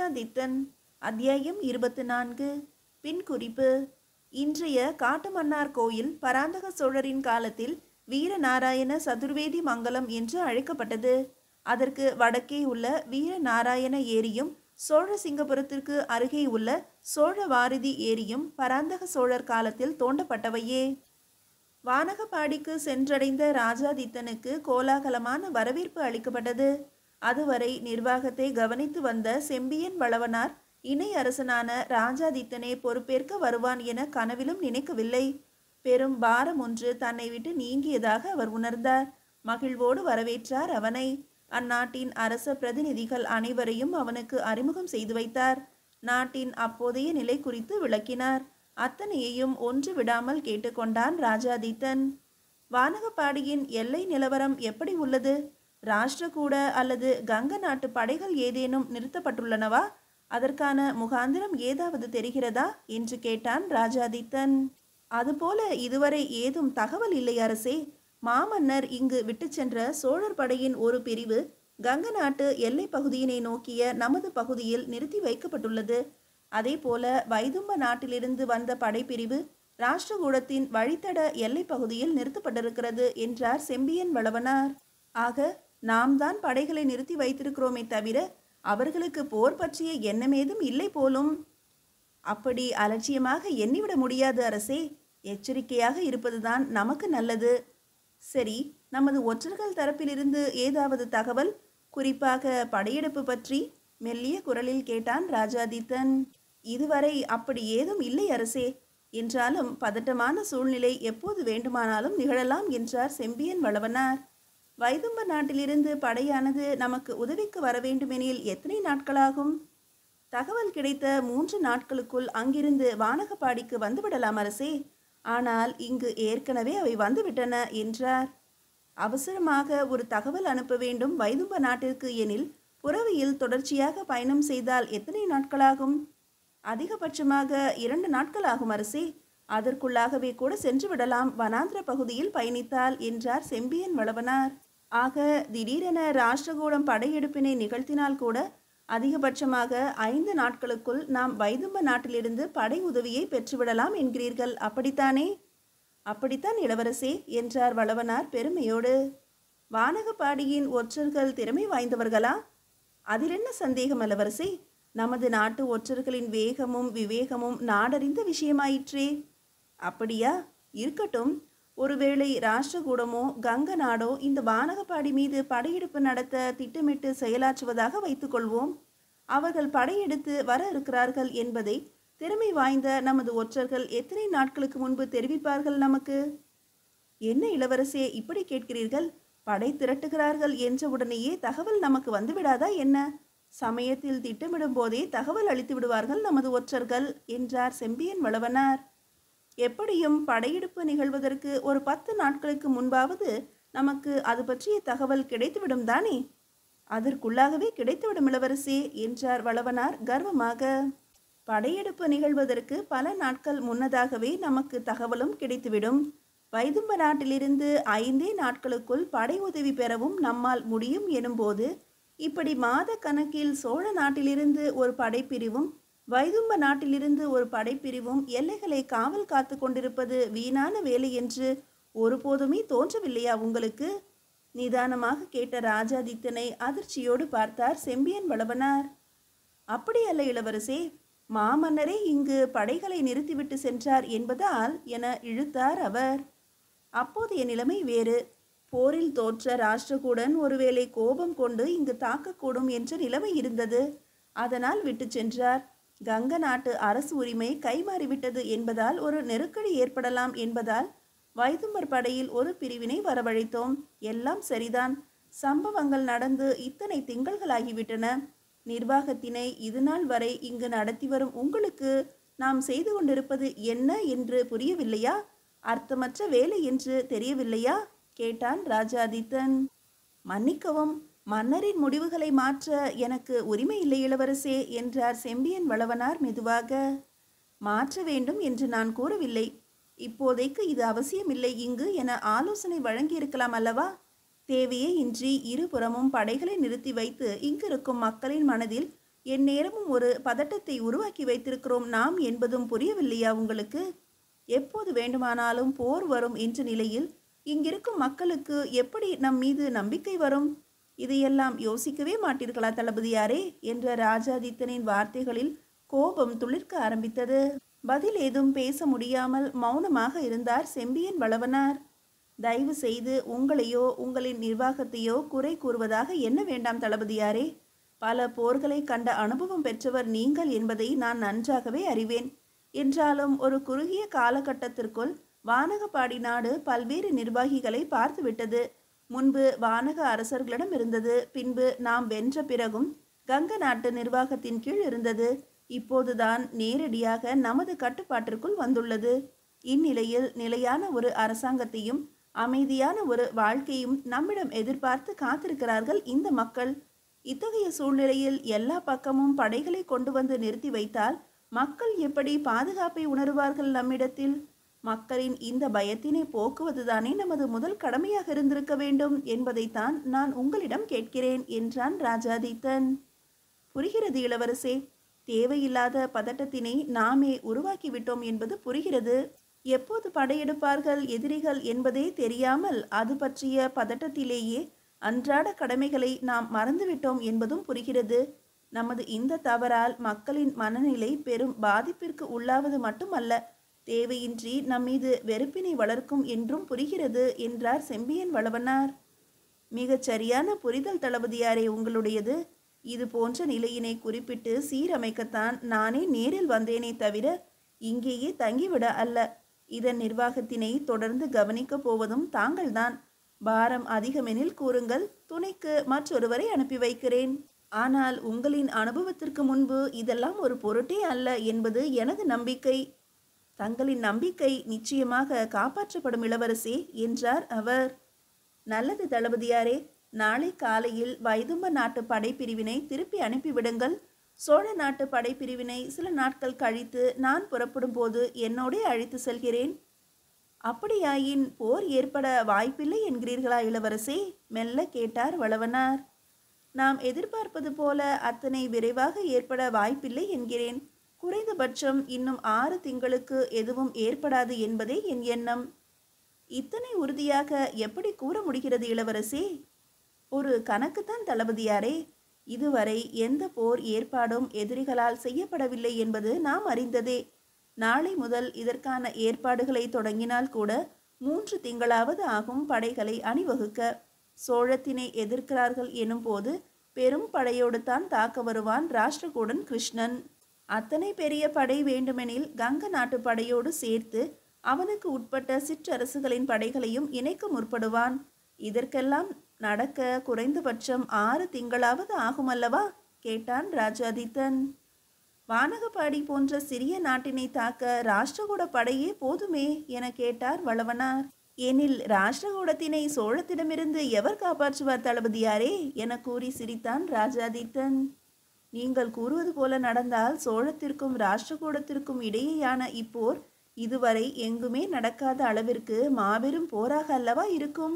ராஜாதித்தன் அத்தியாயம் 24. பின் குறிப்பு. இன்றைய காட்டுமன்னார் கோயில் பராந்தக சோழரின் காலத்தில் வீரநாராயண சதுர்வேதி மங்கலம் என்று அழைக்கப்பட்டது. அதற்கு வடக்கே உள்ள வீரநாராயண ஏரியும் சோழசிங்கபுரத்திற்கு அருகே உள்ள சோழவாரிதி ஏரியும் பராந்தக சோழர் காலத்தில் தோண்டப்பட்டவையே. வானகப்பாடிக்கு சென்றடைந்த ராஜாதித்தனுக்கு கோலாகலமான வரவேற்பு அளிக்கப்பட்டது. அதுவரை நிர்வாகத்தை கவனித்து வந்த செம்பியன் வளவனார் இணை அரசனான ராஜாதித்தனே பொறுப்பேற்க வருவான் என கனவிலும் நினைக்கவில்லை. பெரும் பாரம் ஒன்று தன்னை விட்டு நீங்கியதாக அவர் உணர்ந்தார். மகிழ்வோடு வரவேற்றார் அவனை. அந்நாட்டின் அரச பிரதிநிதிகள் அனைவரையும் அவனுக்கு அறிமுகம் செய்து வைத்தார். நாட்டின் அப்போதைய நிலை குறித்து விளக்கினார். அத்தனையையும் ஒன்று விடாமல் கேட்டுக்கொண்டான் ராஜாதித்தன். வானகப்பாடியின் எல்லை நிலவரம் எப்படி உள்ளது? ராஷ்டிரகூட அல்லது கங்க நாட்டு படைகள் ஏதேனும் நிறுத்தப்பட்டுள்ளனவா? அதற்கான முகாந்திரம் ஏதாவது தெரிகிறதா என்று கேட்டான் ராஜாதித்தன். அதுபோல இதுவரை ஏதும் தகவல் இல்லை அரசே. மாமன்னர் இங்கு விட்டு சென்ற சோழர் படையின் ஒரு பிரிவு கங்க நாட்டு எல்லை பகுதியினை நோக்கிய நமது பகுதியில் நிறுத்தி வைக்கப்பட்டுள்ளது. அதே போல வைதும்ப நாட்டிலிருந்து வந்த படைப்பிரிவு ராஷ்டிரகூடத்தின் வழித்தட எல்லை பகுதியில் நிறுத்தப்பட்டிருக்கிறது என்றார் செம்பியன் வளவனார். ஆக நாம் தான் படைகளை நிறுத்தி வைத்திருக்கிறோமே தவிர அவர்களுக்கு போர் பற்றிய எண்ணமேதும் இல்லை போலும். அப்படி அலட்சியமாக எண்ணிவிட முடியாது அரசே. எச்சரிக்கையாக இருப்பதுதான் நமக்கு நல்லது. சரி, நமது ஒற்றர்கள் தரப்பிலிருந்து ஏதாவது தகவல், குறிப்பாக படையெடுப்பு பற்றி? மெல்லிய குரலில் கேட்டான் ராஜாதித்தன். இதுவரை அப்படி ஏதும் இல்லை அரசே. என்றாலும் பதட்டமான சூழ்நிலை எப்போது வேண்டுமானாலும் நிகழலாம் என்றார் செம்பியன் வளவனார். வைதும்ப நாட்டிலிருந்து படையானது நமக்கு உதவிக்கு வர வேண்டுமெனில் எத்தனை நாட்களாகும்? தகவல் கிடைத்த 3 நாட்களுக்குள் அங்கிருந்து வானகப்பாடிக்கு வந்துவிடலாம் அரசே. ஆனால் இங்கு ஏற்கனவே அவை வந்துவிட்டன என்றார். அவசரமாக ஒரு தகவல் அனுப்ப வேண்டும் வைதும்ப நாட்டிற்கு எனில் புறவியில் தொடர்ச்சியாக பயணம் செய்தால் எத்தனை நாட்களாகும்? அதிகபட்சமாக 2 நாட்கள் ஆகும் அரசே. அதற்குள்ளாகவே கூட சென்று விடலாம் வனாந்திர பகுதியில் பயணித்தால் என்றார் செம்பியன் வளவனார். ஆக திடீரென ராஷ்டிரகூடம் படையெடுப்பினை நிகழ்த்தினால் கூட அதிகபட்சமாக 5 நாட்களுக்குள் நாம் வைதும்ப நாட்டிலிருந்து படை உதவியை பெற்றுவிடலாம் என்கிறீர்கள், அப்படித்தானே? அப்படித்தான் இளவரசே என்றார் வளவனார் பெருமையோடு. வானகப்பாடியின் ஒற்றர்கள் திறமை வாய்ந்தவர்களா? அதில் என்ன சந்தேகம் இளவரசே. நமது நாட்டு ஒற்றர்களின் வேகமும் விவேகமும் நாடறிந்த விஷயமாயிற்றே. அப்படியா? இருக்கட்டும். ஒருவேளை ராஷ்டிரகூடமோ கங்க நாடோ இந்த வானகப்பாடி மீது படையெடுப்பு நடத்த திட்டமிட்டு செயலாற்றுவதாக வைத்துக்கொள்வோம். அவர்கள் படையெடுத்து வர இருக்கிறார்கள் என்பதை திறமை வாய்ந்த நமது ஒற்றர்கள் எத்தனை நாட்களுக்கு முன்பு தெரிவிப்பார்கள் நமக்கு? என்ன இளவரசே இப்படி கேட்கிறீர்கள்? படை திரட்டுகிறார்கள் என்றவுடனேயே தகவல் நமக்கு வந்துவிடாதா என்ன? சமயத்தில் திட்டமிடும் போதே தகவல் அளித்து விடுவார்கள் நமது ஒற்றர்கள் என்றார் செம்பியன் வளவனார். எப்படியும் படையெடுப்பு நிகழ்வதற்கு ஒரு 10 நாட்களுக்கு முன்பாவது நமக்கு அது பற்றிய தகவல் கிடைத்துவிடும் தானே? அதற்குள்ளாகவே கிடைத்துவிடும் இளவரசே என்றார் வளவனார் கர்வமாக. படையெடுப்பு நிகழ்வதற்கு பல நாட்கள் முன்னதாகவே நமக்கு தகவலும் கிடைத்துவிடும். வைதும்ப நாட்டிலிருந்து 5 நாட்களுக்குள் படை உதவி பெறவும் நம்மால் முடியும் எனும்போது இப்படி மாத கணக்கில் சோழ நாட்டிலிருந்து ஒரு படைப்பிரிவும் வைதும்ப நாட்டிலிருந்து ஒரு படைப்பிரிவும் எல்லைகளை காவல் காத்து கொண்டிருப்பது வீணான வேலை என்று ஒருபோதுமே தோன்றவில்லையா உங்களுக்கு? நிதானமாக கேட்ட ராஜாதித்தனை அதிர்ச்சியோடு பார்த்தார் செம்பியன் வளவனார். அப்படியல்ல இளவரசே. மாமன்னரே இங்கு படைகளை நிறுத்திவிட்டு சென்றார் என்பதால் என இழுத்தார் அவர். அப்போதைய நிலைமை வேறு. போரில் தோற்ற ராஷ்டிரகூடன் ஒருவேளை கோபம் கொண்டு இங்கு தாக்கக்கூடும் என்ற நிலைமை இருந்தது. அதனால் விட்டு சென்றார். கங்க நாட்டு அரசு உரிமை கைமாறிவிட்டது என்பதால் ஒரு நெருக்கடி ஏற்படலாம் என்பதால் வைதும்பர் படையில் ஒரு பிரிவினை வரவழைத்தோம். எல்லாம் சரிதான். சம்பவங்கள் நடந்து இத்தனை திங்கள்களாகிவிட்டன. நிர்வாகத்தினை இதுநாள் வரை இங்கு நடத்தி வரும் உங்களுக்கு நாம் செய்து கொண்டிருப்பது என்ன என்று புரியவில்லையா? அர்த்தமற்ற வேலை என்று தெரியவில்லையா? கேட்டான் ராஜாதித்தன். மன்னிக்கவும், மன்னரின் முடிவுகளை மாற்ற எனக்கு உரிமை இல்லை இளவரசே என்றார் செம்பியன் வளவனார் மெதுவாக. மாற்ற வேண்டும் என்று நான் கூறவில்லை. இப்போதைக்கு இது அவசியமில்லை இங்கு என ஆலோசனை வழங்கியிருக்கலாம் அல்லவா? தேவையே இன்றி இருபுறமும் படைகளை நிறுத்தி வைத்து இங்கிருக்கும் மக்களின் மனதில் எந்நேரமும் ஒரு பதட்டத்தை உருவாக்கி வைத்திருக்கிறோம் நாம் என்பதும் புரியவில்லையா உங்களுக்கு? எப்போது வேண்டுமானாலும் போர் வரும் என்ற நிலையில் இங்கிருக்கும் மக்களுக்கு எப்படி நம் மீது நம்பிக்கை வரும்? இதையெல்லாம் யோசிக்கவே மாட்டீர்களா தளபதியாரே? என்ற ராஜாதித்தனின் வார்த்தைகளில் கோபம் துளிர்க்க ஆரம்பித்தது. பதில் ஏதும் பேச முடியாமல் மௌனமாக இருந்தார் செம்பியன் வளவனார். தயவு செய்து உங்களையோ உங்களின் நிர்வாகத்தையோ குறை கூறுவதாக என்ன வேண்டாம் தளபதியாரே. பல போர்களை கண்ட அனுபவம் பெற்றவர் நீங்கள் என்பதை நான் நன்றாகவே அறிவேன். என்றாலும் ஒரு குறுகிய காலகட்டத்திற்குள் வானகப்பாடி நாடு பல்வேறு நிர்வாகிகளை பார்த்துவிட்டது. முன்பு வானக அரசர்களிடம் இருந்தது, பின்பு நாம் வென்ற பிறகும் கங்க நாட்டு நிர்வாகத்தின் கீழ் இருந்தது. இப்போதுதான் நேரடியாக நமது கட்டுப்பாட்டிற்குள் வந்துள்ளது. இந்நிலையில் நிலையான ஒரு அரசாங்கத்தையும் அமைதியான ஒரு வாழ்க்கையும் நம்மிடம் எதிர்பார்த்து காத்திருக்கிறார்கள் இந்த மக்கள். இத்தகைய சூழ்நிலையில் எல்லா பக்கமும் படைகளை கொண்டு வந்து நிறுத்தி வைத்தால் மக்கள் எப்படி பாதுகாப்பை உணருவார்கள் நம்மிடத்தில்? மக்களின் இந்த பயத்தினை போக்குவதுதானே நமது முதல் கடமையாக இருந்திருக்க வேண்டும் என்பதைத்தான் நான் உங்களிடம் கேட்கிறேன் என்றான் ராஜாதித்தன். புரிகிறது இளவரசே. தேவையில்லாத பதட்டத்தினை நாமே உருவாக்கிவிட்டோம் என்பது புரிகிறது. எப்போது படையெடுப்பார்கள் எதிரிகள் என்பதே தெரியாமல் அது பற்றிய பதட்டத்திலேயே அன்றாட கடமைகளை நாம் மறந்துவிட்டோம் என்பதும் புரிகிறது. நமது இந்த தவறால் மக்களின் மனநிலை பெரும் பாதிப்பிற்கு உள்ளாவது மட்டுமல்ல, தேவையின்றி நம்மீது வெறுப்பினை வளர்க்கும் என்றும் புரிகிறது என்றார் செம்பியன் வளவனார். மிகச் சரியான புரிதல் தளபதியாரே உங்களுடையது. இது போன்ற நிலையினை குறிப்பிட்டு சீரமைக்கத்தான் நானே நேரில் வந்தேனே தவிர இங்கேயே தங்கிவிட அல்ல. இதன் நிர்வாகத்தினை தொடர்ந்து கவனிக்கப் போவதும் தாங்கள்தான். பாரம் அதிகமெனில் கூறுங்கள், துணைக்கு மற்றொருவரை அனுப்பி வைக்கிறேன். ஆனால் உங்களின் அனுபவத்திற்கு முன்பு இதெல்லாம் ஒரு பொருட்டே அல்ல என்பது எனது நம்பிக்கை. தங்களின் நம்பிக்கை நிச்சயமாக காப்பாற்றப்படும் இளவரசே என்றார் அவர். நல்லது தளபதியாரே. நாளை காலையில் வைதும்ப நாட்டு படைப்பிரிவினை திருப்பி அனுப்பிவிடுங்கள். சோழ நாட்டு படைப்பிரிவினை சில நாட்கள் கழித்து நான் புறப்படும் போது என்னோடே அழைத்து செல்கிறேன். அப்படியாயின் போர் ஏற்பட வாய்ப்பில்லை என்கிறீர்களா இளவரசே? மெல்ல கேட்டார் வளவனார். நாம் எதிர்பார்ப்பது போல அத்தனை விரைவாக ஏற்பட வாய்ப்பில்லை என்கிறேன். குறைந்தபட்சம் இன்னும் 6 திங்களுக்கு எதுவும் ஏற்படாது என்பதே என் எண்ணம். இத்தனை உறுதியாக எப்படி கூற முடிகிறது இளவரசே? ஒரு கணக்குத்தான் தளபதியாரே. இதுவரை எந்த போர் ஏற்பாடும் எதிரிகளால் செய்யப்படவில்லை என்பது நாம் அறிந்ததே. நாளை முதல் இதற்கான ஏற்பாடுகளை தொடங்கினால் கூட 3 திங்களாவது ஆகும் படைகளை அணிவகுக்க. சோழத்தினை எதிர்க்கிறார்கள் எனும் போது பெரும் படையோடு தான் தாக்க வருவான் ராஷ்டிரகூடன் கிருஷ்ணன். அத்தனை பெரிய படை வேண்டுமெனில் கங்க நாட்டு படையோடு சேர்த்து அவனுக்கு உட்பட்ட சிற்றரசுகளின் படைகளையும் இணைக்க முற்படுவான். இதற்கெல்லாம் நடக்க குறைந்தபட்சம் 6 திங்களாவது ஆகுமல்லவா? கேட்டான் ராஜாதித்தன். வானகப்பாடி போன்ற சிறிய நாட்டினை தாக்க ராஷ்டிரகூட படையே போதுமே என கேட்டார் வளவனார். எனில் ராஷ்டிரகூடத்தினை சோழத்திடமிருந்து எவர் காப்பாற்றுவார் தளபதியாரே என கூறி சிரித்தான் ராஜாதித்தன். நீங்கள் கூறுவது போல நடந்தால் சோழத்திற்கும் ராஷ்டிரகூடத்திற்கும் இடையேயான இப்போர் இதுவரை எங்குமே நடக்காத அளவிற்கு மாபெரும் போராக அல்லவா இருக்கும்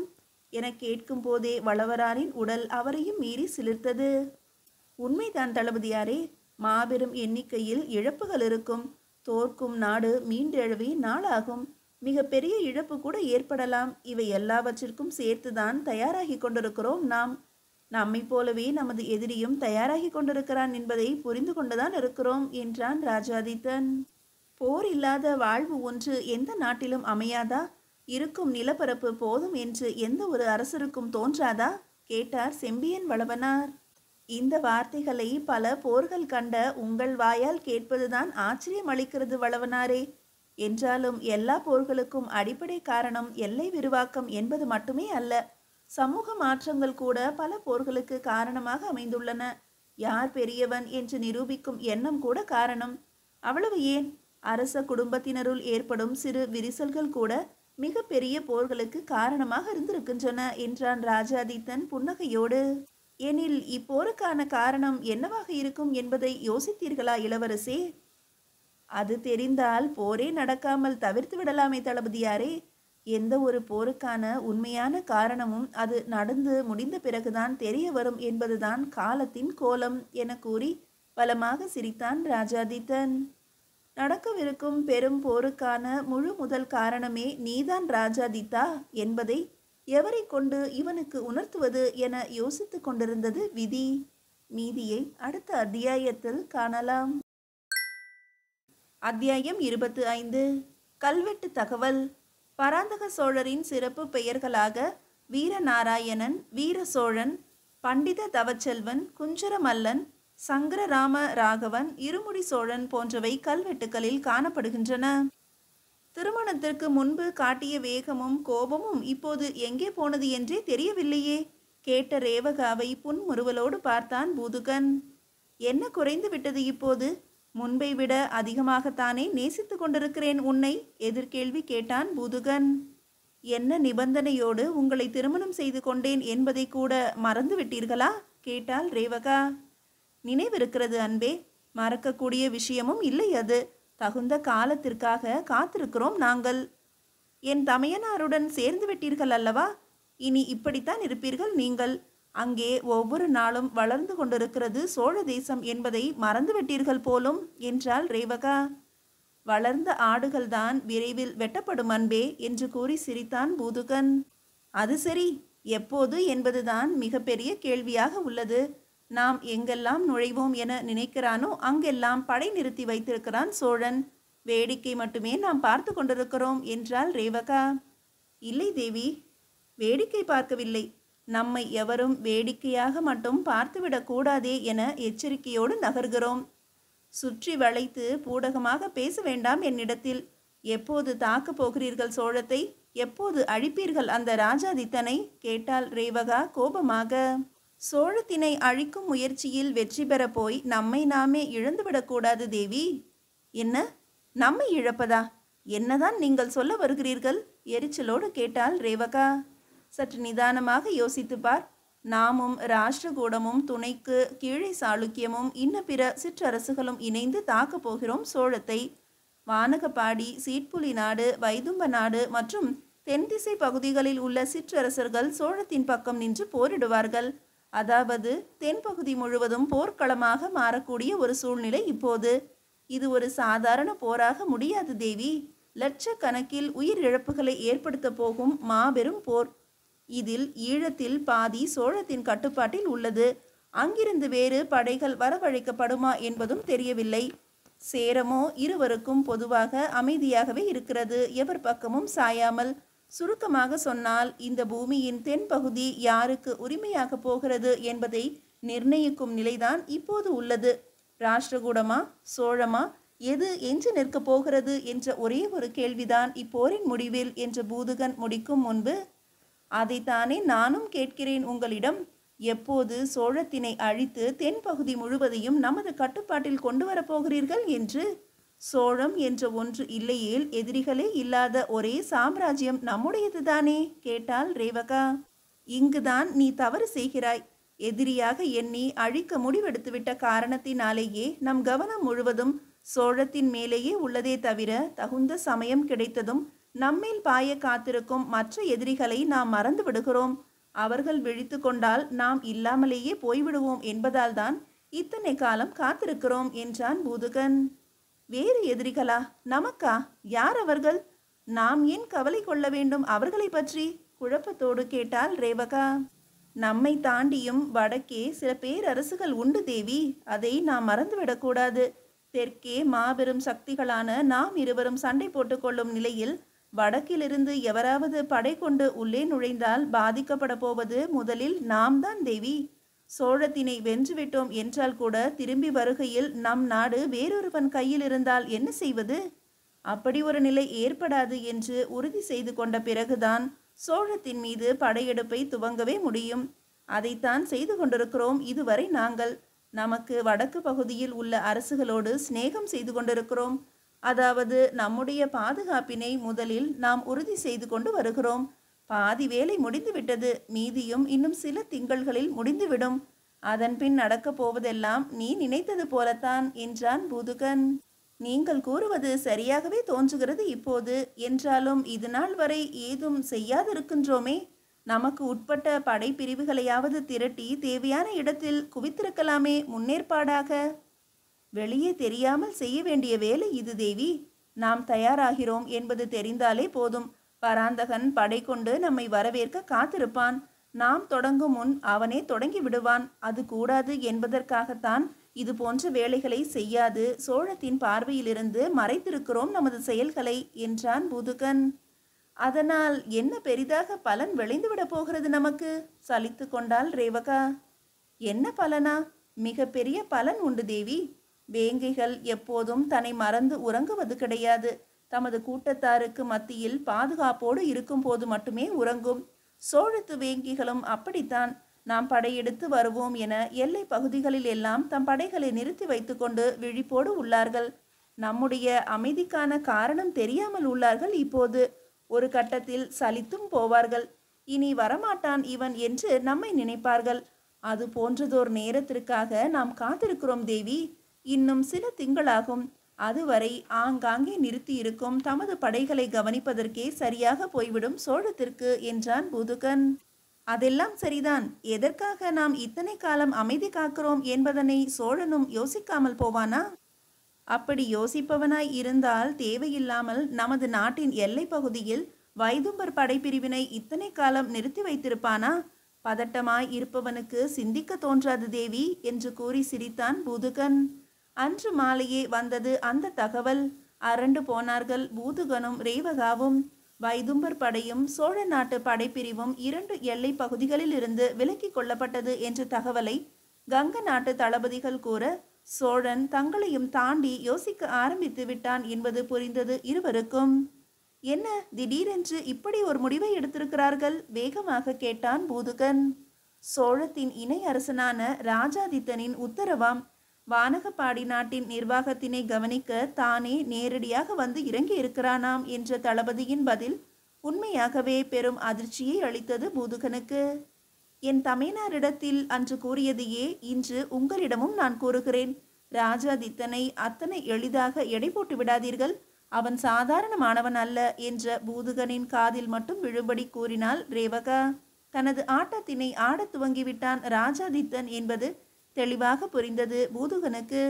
என கேட்கும் போதே வளவரானின் உடல் அவரையும் மீறி சிலிர்த்தது. உண்மைதான் தளபதியாரே. மாபெரும் எண்ணிக்கையில் இழப்புகள் இருக்கும். தோற்கும் நாடு மீண்டெழவே நாளாகும். மிக பெரிய இழப்பு கூட ஏற்படலாம். இவை எல்லாவற்றிற்கும் சேர்த்துதான் தயாராகி கொண்டிருக்கிறோம் நாம். நம்மை போலவே நமது எதிரியும் தயாராகி கொண்டிருக்கிறான் என்பதை புரிந்து கொண்டுதான் இருக்கிறோம் என்றான் ராஜாதித்தன். போர் இல்லாத வாழ்வு ஒன்று எந்த நாட்டிலும் அமையாதா? இருக்கும் நிலப்பரப்பு போதும் என்று எந்த ஒரு அரசருக்கும் தோன்றாதா? கேட்டார் செம்பியன் வளவனார். இந்த வார்த்தைகளை பல போர்கள் கண்ட உங்கள் வாயால் கேட்பதுதான் ஆச்சரியம் அளிக்கிறது வளவனாரே. என்றாலும் எல்லா போர்களுக்கும் அடிப்படை காரணம் எல்லை விரிவாக்கம் என்பது மட்டுமே அல்ல. சமூக மாற்றங்கள் கூட பல போர்களுக்கு காரணமாக அமைந்துள்ளன. யார் பெரியவன் என்று நிரூபிக்கும் எண்ணம் கூட காரணம். அவ்வளவு ஏன், அரச குடும்பத்தினருள் ஏற்படும் சிறு விரிசல்கள் கூட மிக பெரிய போர்களுக்கு காரணமாக இருந்திருக்கின்றன என்றான் ராஜாதித்தன் புன்னகையோடு. எனில் இப்போருக்கான காரணம் என்னவாக இருக்கும் என்பதை யோசித்தீர்களா இளவரசே? அது தெரிந்தால் போரே நடக்காமல் தவிர்த்து விடலாமே தளபதியாரே. எந்த ஒரு போருக்கான உண்மையான காரணமும் அது நடந்து முடிந்த பிறகுதான் தெரிய வரும் என்பதுதான் காலத்தின் கோலம் என கூறி பலமாக சிரித்தான் ராஜாதித்தன். நடக்கவிருக்கும் பெரும் போருக்கான முழு முதல் காரணமே நீதான் ராஜாதித்தா என்பதை எவரை கொண்டு இவனுக்கு உணர்த்துவது என யோசித்துக் கொண்டிருந்தது விதி. மீதியை அடுத்த அத்தியாயத்தில் காணலாம். அத்தியாயம் 25. கல்வெட்டு தகவல். பராந்தக சோழரின் சிறப்பு பெயர்களாக வீரநாராயணன், வீர சோழன், பண்டித தவச்செல்வன், குஞ்சரமல்லன், சங்கரராம ராகவன், இருமுடி சோழன் போன்றவை கல்வெட்டுகளில் காணப்படுகின்றன. திருமணத்திற்கு முன்பு காட்டிய வேகமும் கோபமும் இப்போது எங்கே போனது என்றே தெரியவில்லையே. கேட்ட ரேவகாவை புன்முறுவலோடு பார்த்தான் பூதுகன். என்ன குறைந்து விட்டது இப்போது? முன்பை விட அதிகமாகத்தானே நேசித்து கொண்டிருக்கிறேன் உன்னை, எதிர்கேள்வி கேட்டான் பூதுகன். என்ன நிபந்தனையோடு உங்களை திருமணம் செய்து கொண்டேன் என்பதை கூட மறந்து விட்டீர்களா கேட்டாள் ரேவகா. நினைவிருக்கிறது அன்பே, மறக்கக்கூடிய விஷயமும் இல்லை அது. தகுந்த காலத்திற்காக காத்திருக்கிறோம் நாங்கள். என் தமையனாருடன் சேர்ந்து விட்டீர்கள் அல்லவா? இனி இப்படித்தான் இருப்பீர்கள் நீங்கள். அங்கே ஒவ்வொரு நாளும் வளர்ந்து கொண்டிருக்கிறது சோழ தேசம் என்பதை மறந்துவிட்டீர்கள் போலும் என்றாள் ரேவகா. வளர்ந்த ஆடுகள்தான் விரைவில் வெட்டப்படும் அன்பே என்று கூறி சிரித்தான் பூதுகன். அது சரி, எப்போது என்பதுதான் மிகப்பெரிய கேள்வியாக உள்ளது. நாம் எங்கெல்லாம் நுழைவோம் என நினைக்கிறானோ அங்கெல்லாம் படை நிறுத்தி வைத்திருக்கிறான் சோழன். வேடிக்கை மட்டுமே நாம் பார்த்து கொண்டிருக்கிறோம் என்றாள் ரேவகா. இல்லை தேவி, வேடிக்கை பார்க்கவில்லை. நம்மை எவரும் வேடிக்கையாக மட்டும் பார்த்துவிடக் கூடாதே என எச்சரிக்கையோடு நகர்கிறோம். சுற்றி வளைத்து பூடகமாக பேச வேண்டாம் என்னிடத்தில். எப்போது தாக்கப் போகிறீர்கள் சோழத்தை? எப்போது அழிப்பீர்கள் அந்த ராஜாதித்தனை கேட்டாள் ரேவகா கோபமாக. சோழத்தினை அழிக்கும் முயற்சியில் வெற்றி பெற போய் நம்மை நாமே இழந்துவிடக்கூடாது தேவி. என்ன, நம்மை இழப்பதா? என்னதான் நீங்கள் சொல்ல வருகிறீர்கள்? எரிச்சலோடு கேட்டாள் ரேவகா. சற்று நிதானமாக யோசித்து பார். நாமும் ராஷ்டிரகூடமும் துணைக்கு கீழே சாளுக்கியமும் இன்ன பிற சிற்றரசுகளும் இணைந்து தாக்கப் போகிறோம் சோழத்தை. வானகப்பாடி, சீட்புலி நாடு, வைதும்ப நாடு மற்றும் தென்திசை பகுதிகளில் உள்ள சிற்றரசர்கள் சோழத்தின் பக்கம் நின்று போரிடுவார்கள். அதாவது தென்பகுதி முழுவதும் போர்க்களமாக மாறக்கூடிய ஒரு சூழ்நிலை இப்போது. இது ஒரு சாதாரண போராக முடியாது தேவி. லட்சக்கணக்கில் உயிர் இழப்புகளை ஏற்படுத்த போகும் மாபெரும் போர். இதில் ஈழத்தில் பாதி சோழத்தின் கட்டுப்பாட்டில் உள்ளது. அங்கிருந்து வேறு படைகள் வரவழைக்கப்படுமா என்பதும் தெரியவில்லை. சேரமோ இருவருக்கும் பொதுவாக அமைதியாகவே இருக்கிறது, எவர் பக்கமும் சாயாமல். சுருக்கமாக சொன்னால், இந்த பூமியின் தென்பகுதி யாருக்கு உரிமையாக போகிறது என்பதை நிர்ணயிக்கும் நிலைதான் இப்போது உள்ளது. ராஷ்டிரகூடமா சோழமா, எது எஞ்சி நிற்கப் போகிறது என்ற ஒரே ஒரு கேள்விதான் இப்போரின் முடிவில் என்று பூதுகன் முடிக்கும் முன்பு, அதைத்தானே நானும் கேட்கிறேன் உங்களிடம். எப்போது சோழத்தினை அழித்து தென்பகுதி முழுவதையும் நமது கட்டுப்பாட்டில் கொண்டு வரப்போகிறீர்கள் என்று. சோழம் என்ற ஒன்று இல்லையேல் எதிரிகளே இல்லாத ஒரே சாம்ராஜ்யம் நம்முடையதுதானே கேட்டாள் ரேவகா. இங்குதான் நீ தவறு செய்கிறாய். எதிரியாக எண்ணி அழிக்க முடிவெடுத்துவிட்ட காரணத்தினாலேயே நம் கவனம் முழுவதும் சோழத்தின் மேலேயே உள்ளதே தவிர, தகுந்த சமயம் கிடைத்ததும் நம்மேல் பாய காத்திருக்கும் மற்ற எதிரிகளை நாம் மறந்து விடுகிறோம். அவர்கள் விழித்து கொண்டால் நாம் இல்லாமலேயே போய்விடுவோம் என்பதால் தான் இத்தனை காலம் காத்திருக்கிறோம் என்றான் பூதுகன். வேறு எதிரிகளா? நமக்கா? யார் அவர்கள்? நாம் ஏன் கவலை கொள்ள வேண்டும் அவர்களை பற்றி? குழப்பத்தோடு கேட்டாள் ரேவகா. நம்மை தாண்டியும் வடக்கே சில பேரரசுகள் உண்டு தேவி, அதை நாம் மறந்துவிடக்கூடாது. தெற்கே மாபெரும் சக்திகளான நாம் இருவரும் சண்டை போட்டுக்கொள்ளும் நிலையில் வடக்கிலிருந்து எவராவது படை கொண்டு உள்ளே நுழைந்தால் பாதிக்கப்பட போவது முதலில் நாம் தான் தேவி. சோழத்தினை வென்றுவிட்டோம் என்றால் கூட திரும்பி வருகையில் நம் நாடு வேறொருவன் கையில் இருந்தால் என்ன செய்வது? அப்படி ஒரு நிலை ஏற்படாது என்று உறுதி செய்து கொண்ட பிறகுதான் சோழத்தின் மீது படையெடுப்பை துவங்கவே முடியும். அதைத்தான் செய்து கொண்டிருக்கிறோம் இதுவரை நாங்கள். நமக்கு வடக்கு பகுதியில் உள்ள அரசுகளோடு சிநேகம் செய்து கொண்டிருக்கிறோம். அதாவது நம்முடைய பாதுகாப்பினை முதலில் நாம் உறுதி செய்து கொண்டு வருகிறோம். பாதி வேலை முடிந்துவிட்டது, மீதியும் இன்னும் சில திங்கள்களில் முடிந்துவிடும். அதன் பின் நடக்கப் போவதெல்லாம் நீ நினைத்தது போலத்தான் என்றான் பூதுகன். நீங்கள் கூறுவது சரியாகவே தோன்றுகிறது இப்போது. என்றாலும் இது நாள் வரை ஏதும் செய்யாதிருக்கின்றோமே. நமக்கு உட்பட்ட படை பிரிவுகளையாவது திரட்டி தேவையான இடத்தில் குவித்திருக்கலாமே முன்னேற்பாடாக. வெளியே தெரியாமல் செய்ய வேண்டிய வேலை இது தேவி. நாம் தயாராகிறோம் என்பது தெரிந்தாலே போதும். பராந்தகன் படை கொண்டு நம்மை வரவேற்க காத்திருப்பான். நாம் தொடங்கும் முன் அவனே தொடங்கி விடுவான். அது கூடாது என்பதற்காகத்தான் இது போன்ற வேலைகளை செய்யாது சோழத்தின் பார்வையிலிருந்து மறைத்திருக்கிறோம் நமது செயல்களை என்றான் பூதுகன். அதனால் என்ன பெரிதாக பலன் விளைந்துவிட போகிறது நமக்கு? சலித்து கொண்டாள் ரேவகா. என்ன பலனா? மிக பெரிய பலன் உண்டு தேவி. வேங்கைகள் எப்போதும் தன்னை மறந்து உறங்குவது கிடையாது. தமது கூட்டத்தாருக்கு மத்தியில் பாதுகாப்போடு இருக்கும் போது மட்டுமே உறங்கும். சோழத்து வேங்கிகளும் அப்படித்தான். நாம் படையெடுத்து வருவோம் என எல்லை பகுதிகளில் எல்லாம் தம் படைகளை நிறுத்தி வைத்துக்கொண்டு விழிப்போடு உள்ளார்கள். நம்முடைய அமைதிக்கான காரணம் தெரியாமல் உள்ளார்கள். இப்போது ஒரு கட்டத்தில் சலித்தும் போவார்கள். இனி வரமாட்டான் இவன் என்று நம்மை நினைப்பார்கள். அது போன்றதோர் நேரத்திற்காக நாம் காத்திருக்கிறோம் தேவி. இன்னும் சில திங்களாகும். அதுவரை ஆங்காங்கே நிறுத்தி இருக்கும் தமது படைகளை கவனிப்பதற்கே சரியாக போய்விடும் சோழத்திற்கு என்றான் பூதுகன். அதெல்லாம் சரிதான். எதற்காக நாம் இத்தனை காலம் அமைதி காக்கிறோம் என்பதனை சோழனும் யோசிக்காமல் போவானா? அப்படி யோசிப்பவனாய் இருந்தால் தேவையில்லாமல் நமது நாட்டின் எல்லை பகுதியில் வைதும்பர் படைப்பிரிவினை இத்தனை காலம் நிறுத்தி வைத்திருப்பானா? பதட்டமாய் இருப்பவனுக்கு சிந்திக்க தோன்றாது தேவி என்று கூறி சிரித்தான் பூதுகன். அன்று மாலையே வந்தது அந்த தகவல். அரண்டு போனார்கள் பூதுகனும் ரேவகாவும். வைதும்பர் படையும் சோழ நாட்டு படைப்பிரிவும் 2 எல்லை பகுதிகளில் இருந்து விலக்கி கொள்ளப்பட்டது என்ற தகவலை கங்க நாட்டு தளபதிகள் கூற சோழன் தங்களையும் தாண்டி யோசிக்க ஆரம்பித்து விட்டான் என்பது புரிந்தது இருவருக்கும். என்ன திடீரென்று இப்படி ஒரு முடிவை எடுத்திருக்கிறார்கள்? வேகமாக கேட்டான் பூதுகன். சோழத்தின் இணை அரசனான ராஜாதித்தனின் உத்தரவாம். வானகப்பாடி நாட்டின் நிர்வாகத்தினை கவனிக்க தானே நேரடியாக வந்து இறங்கி இருக்கிறானாம் என்ற தளபதியின் பதில் உண்மையாகவே பெரும் அதிர்ச்சியை அளித்தது பூதுகனுக்கு. என் தமையனாரிடத்தில் அன்று கூறியதையே இன்று உங்களிடமும் நான் கூறுகிறேன். ராஜாதித்தனை அத்தனை எளிதாக எடை போட்டு விடாதீர்கள். அவன் சாதாரணமானவன் அல்ல என்ற பூதுகனின் காதில் மட்டும் விழும்படி கூறினாள் ரேவகா. தனது ஆட்டத்தினை ஆடத் துவங்கிவிட்டான் ராஜாதித்தன் என்பது தெளிவாக புரிந்தது பூதுகனுக்கு.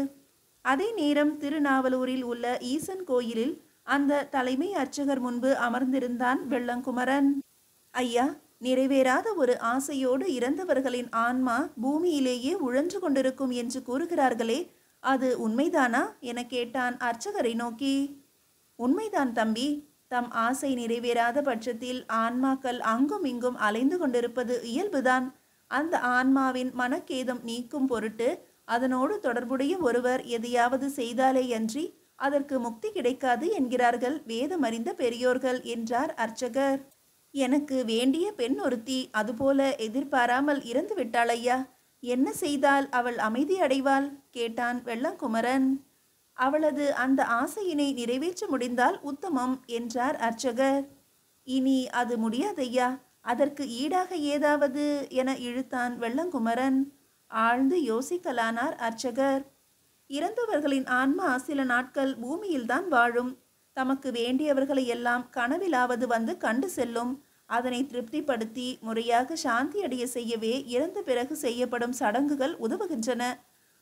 அதே நேரம் திருநாவலூரில் உள்ள ஈசன் கோயிலில் அந்த தலைமை அர்ச்சகர் முன்பு அமர்ந்திருந்தான் வெள்ளங்குமரன். ஐயா, நிறைவேறாத ஒரு ஆசையோடு இறந்தவர்களின் ஆன்மா பூமியிலேயே உழன்று கொண்டிருக்கும் என்று கூறுகிறார்களே, அது உண்மைதானா என கேட்டான் அர்ச்சகரை நோக்கி. உண்மைதான் தம்பி. தம் ஆசை நிறைவேறாத பட்சத்தில் ஆன்மாக்கள் அங்கும் இங்கும் அலைந்து கொண்டிருப்பது இயல்புதான். அந்த ஆன்மாவின் மனக்கேதம் நீக்கும் பொருட்டு அதனோடு தொடர்புடைய ஒருவர் எதையாவது செய்தாலேயன்றி அதற்கு முக்தி கிடைக்காது என்கிறார்கள் வேதமறிந்த பெரியோர்கள் என்றார் அர்ச்சகர். எனக்கு வேண்டிய பெண் ஒருத்தி அதுபோல எதிர்பாராமல் இறந்து விட்டாள் ஐயா. என்ன செய்தால் அவள் அமைதி அடைவாள் கேட்டான் வெள்ளங்குமரன். அவளது அந்த ஆசையினை நிறைவேற்ற முடிந்தால் உத்தமம் என்றார் அர்ச்சகர். இனி அது முடியாதையா, அதற்கு ஈடாக ஏதாவது என இழுத்தான் வெள்ளங்குமரன். ஆழ்ந்து யோசிக்கலானார் அர்ச்சகர். இறந்தவர்களின் ஆன்மா சில நாட்கள் பூமியில்தான் வாழும். தமக்கு வேண்டியவர்களை எல்லாம் கனவிலாவது வந்து கண்டு செல்லும். அதனை திருப்திப்படுத்தி முறையாக சாந்தி அடைய செய்யவே இறந்த பிறகு செய்யப்படும் சடங்குகள் உதவுகின்றன.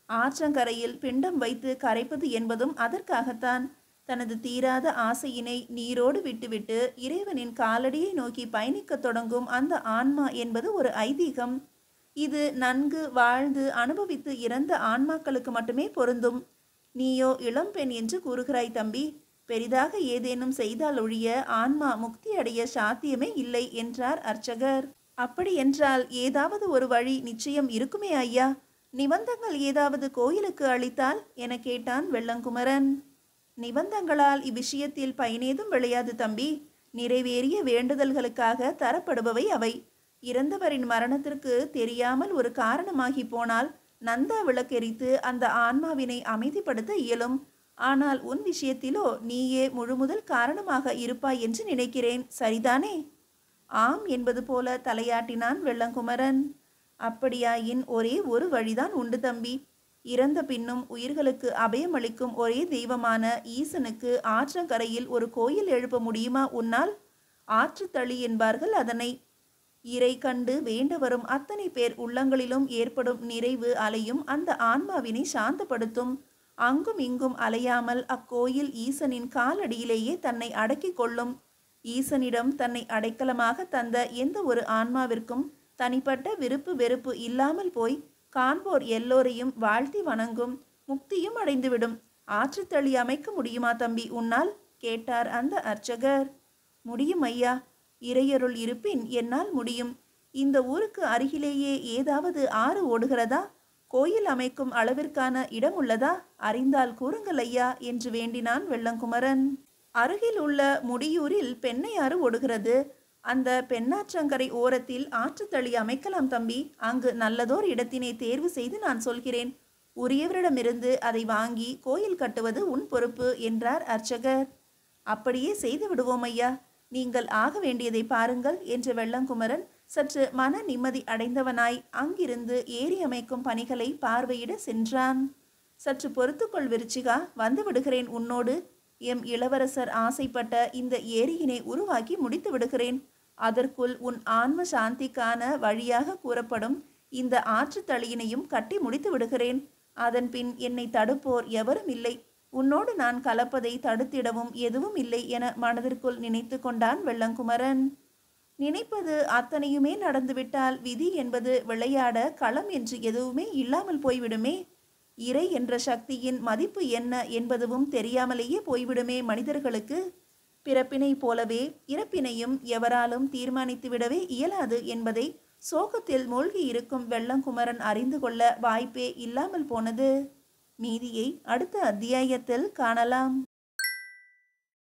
ஆற்றங்கரையில் பிண்டம் வைத்து கரைப்பது என்பதும் அதற்காகத்தான். தனது தீராத ஆசையினை நீரோடு விட்டுவிட்டு இறைவனின் காலடியை நோக்கி பயணிக்க தொடங்கும் அந்த ஆன்மா என்பது ஒரு ஐதீகம். இது நன்கு வாழ்ந்து அனுபவித்து இறந்த ஆன்மாக்களுக்கு மட்டுமே பொருந்தும். நீயோ இளம்பெண் என்று கூறுகிறாய் தம்பி. பெரிதாக ஏதேனும் செய்தால் ஒழிய ஆன்மா முக்தி அடைய சாத்தியமே இல்லை என்றார் அர்ச்சகர். அப்படி என்றால் ஏதாவது ஒரு வழி நிச்சயம் இருக்குமே ஐயா. நிபந்தங்கள் ஏதாவது கோயிலுக்கு அளித்தால் என கேட்டான் வெள்ளங்குமரன். நிபந்தங்களால் இவ்விஷயத்தில் பயனேதும் விளையாது தம்பி. நிறைவேறிய வேண்டுதல்களுக்காக தரப்படுபவை அவை. இறந்தவரின் மரணத்திற்கு தெரியாமல் ஒரு காரணமாகி போனால் நந்தா விளக்கெரித்து அந்த ஆன்மாவினை அமைதிப்படுத்த இயலும். ஆனால் உன் விஷயத்திலோ நீயே முழுமுதல் காரணமாக இருப்பாய் என்று நினைக்கிறேன். சரிதானே? ஆம் என்பது போல தலையாட்டினான் வெள்ளங்குமரன். அப்படியாயின் ஒரே ஒரு வழிதான் உண்டு தம்பி. இறந்த பின்னும் உயிர்களுக்கு அபயமளிக்கும் ஒரே தெய்வமான ஈசனுக்கு ஆற்றங்கரையில் ஒரு கோயில் எழுப்ப முடியுமா உன்னால்? ஆற்றுத்தளி என்பார்கள் அதனை. இறை கண்டு வேண்ட வரும் அத்தனை பேர் உள்ளங்களிலும் ஏற்படும் நிறைவு அலையும் அந்த ஆன்மாவினை சாந்தப்படுத்தும். அங்கும் இங்கும் அலையாமல் அக்கோயில் ஈசனின் காலடியிலேயே தன்னை அடக்கிக் கொள்ளும். ஈசனிடம் தன்னை அடைக்கலமாக தந்த எந்த ஒரு ஆன்மாவிற்கும் தனிப்பட்ட விருப்பு வெறுப்பு இல்லாமல் போய் காண்போர் எல்லோரையும் வாழ்த்தி வணங்கும் முக்தியும் அடைந்துவிடும். ஆற்றுத்தளி அமைக்க முடியுமா தம்பி உன்னால்? கேட்டார் அந்த அர்ச்சகர். முடியும் ஐயா, இறையருள் இருப்பின் என்னால் முடியும். இந்த ஊருக்கு அருகிலேயே ஏதாவது ஆறு ஓடுகிறதா? கோயில் அமைக்கும் அளவிற்கான இடம் உள்ளதா? அறிந்தால் கூறுங்கள் ஐயா என்று வேண்டினான் வெள்ளங்குமரன். அருகில் உள்ள முடியூரில் பெண்ணையாறு ஓடுகிறது. அந்த பெண்ணாற்றங்கரை ஓரத்தில் ஆற்றுத்தளி அமைக்கலாம் தம்பி. அங்கு நல்லதோர் இடத்தினை தேர்வு செய்து நான் சொல்கிறேன். உரியவரிடமிருந்து அதை வாங்கி கோயில் கட்டுவது உன் பொறுப்பு என்றார் அர்ச்சகர். அப்படியே செய்து விடுவோம் ஐயா, நீங்கள் ஆக வேண்டியதை பாருங்கள் என்ற வெள்ளங்குமரன் சற்று மன நிம்மதி அடைந்தவனாய் அங்கிருந்து ஏரி அமைக்கும் பணிகளை பார்வையிட சென்றான். சற்று பொறுத்துக்கொள் விருச்சிகா, வந்து விடுகிறேன் உன்னோடு. எம் இளவரசர் ஆசைப்பட்ட இந்த ஏரியினை உருவாக்கி முடித்து விடுகிறேன். அதற்குள் உன் ஆன்ம சாந்திக்கான வழியாக கூறப்படும் இந்த ஆற்றுத்தளியினையும் கட்டி முடித்து விடுகிறேன். அதன் பின் என்னை தடுப்போர் எவரும் இல்லை. உன்னோடு நான் கலப்பதை தடுத்திடவும் எதுவும் இல்லை என மனதிற்குள் நினைத்து கொண்டான் வெள்ளங்குமரன். நினைப்பது அத்தனையுமே நடந்துவிட்டால் விதி என்பது விளையாட களம் என்று எதுவுமே இல்லாமல் போய்விடுமே. இறை என்ற சக்தியின் மதிப்பு என்ன என்பதுவும் தெரியாமலேயே போய்விடுமே மனிதர்களுக்கு. பிறப்பினை போலவே இறப்பினையும் எவராலும் தீர்மானித்து விடவே இயலாது என்பதை சோகத்தில் மூழ்கி இருக்கும் வெள்ளங்குமரன் அறிந்து கொள்ள வாய்ப்பே இல்லாமல் போனது. மீதியை அடுத்த அத்தியாயத்தில் காணலாம்.